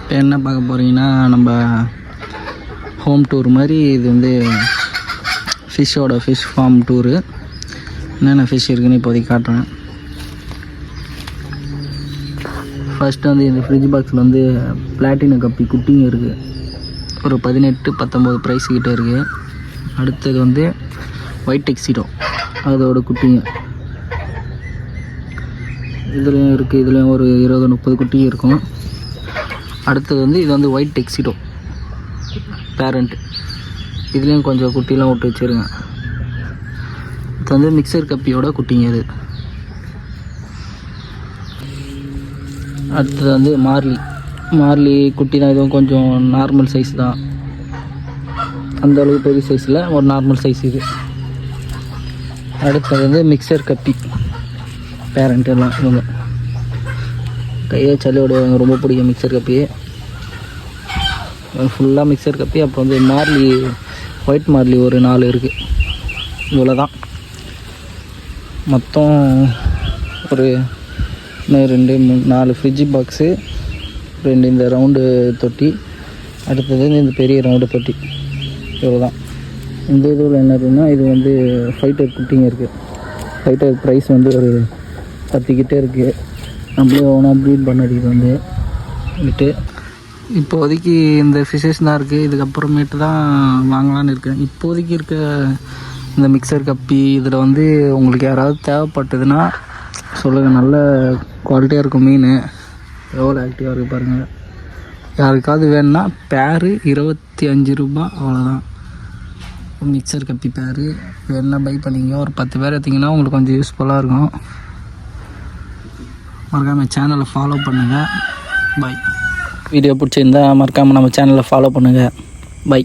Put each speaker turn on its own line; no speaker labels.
இப்போ என்ன பார்க்க போகிறீங்கன்னா, நம்ம ஹோம் டூர் மாதிரி இது வந்து ஃபிஷ் ஃபார்ம் டூரு. என்னென்ன ஃபிஷ் இருக்குதுன்னு இப்போதைக்கு காட்டுறேன். ஃபஸ்ட்டு வந்து இந்த ஃப்ரிட்ஜ் பாக்ஸில் வந்து பிளாட்டினம் கப்பி குட்டிங்க இருக்குது. ஒரு 18-19 ப்ரைஸ் கிட்டே இருக்குது. அடுத்தது வந்து ஒயிட் டெக்ஸிடோ, அதோட குட்டிங்க இதுலேயும் இருக்குது. இதுலேயும் ஒரு 20-30 குட்டி இருக்கும். அடுத்தது வந்து இது வந்து ஒயிட் டெக்ஸிடோ பேரண்ட். இதுலேயும் கொஞ்சம் குட்டிலாம் விட்டு வச்சுருங்க. இது வந்து மிக்சர் கப்பியோட குட்டிங்க இது. அடுத்தது வந்து மார்லி குட்டி தான். இதுவும் கொஞ்சம் நார்மல் சைஸ் தான், அந்த அளவுக்கு பெரிய சைஸில் ஒரு நார்மல் சைஸ் இது. அடுத்தது வந்து மிக்சர் கப்பி பேரண்ட் எல்லாம். இவங்க கையை சளி விடுவாங்க, ரொம்ப பிடிக்கும் மிக்சர் கப்பி. ஃபுல்லாக மிக்சர் கப்பி. அப்புறம் வந்து மார்லி, ஒயிட் மார்லி ஒரு 4 இருக்குது. இவ்வளோ தான் மொத்தம். ஒரு 2, 3, 4 ஃப்ரிட்ஜ் பாக்ஸு, 2 இந்த ரவுண்டு தொட்டி, அடுத்தது இந்த பெரிய ரவுண்டு தொட்டி. இவ்வளோ தான். இந்த இதில் என்ன இருக்குன்னா, இது வந்து ஃபைட்டர் குட்டிங்க இருக்குது. ஃபைட்டர் ப்ரைஸ் வந்து ஒரு 10 கிட்டே இருக்குது. நம்மளே ஓனாக ப்ரீட் பண்ணது இது வந்து விட்டு. இப்போதைக்கு இந்த ஃபிஷஸ் தான் இருக்குது. இதுக்கப்புறமேட்டு தான் வாங்கலான்னு இருக்கேன். இப்போதைக்கு இருக்க இந்த மிக்சர் கப்பி இதில் வந்து உங்களுக்கு யாராவது தேவைப்பட்டதுன்னா சொல்லுங்கள். நல்ல குவாலிட்டியாக இருக்கும் மீன். எவ்வளோ ஆக்டிவாக இருக்குது பாருங்கள். யாருக்காவது வேணுன்னா பேரு 25 ரூபா, அவ்வளோதான். மிக்சர் கப்பி பேரு வேணுன்னா பை பண்ணிங்க. ஒரு 10 பேர் எடுத்திங்கன்னா உங்களுக்கு கொஞ்சம் யூஸ்ஃபுல்லாக இருக்கும். மறக்காமல் சேனலை ஃபாலோ பண்ணுங்கள். பை. வீடியோ பிடிச்சிருந்தா மறக்காமல் நம்ம சேனலை ஃபாலோ பண்ணுங்கள். பை.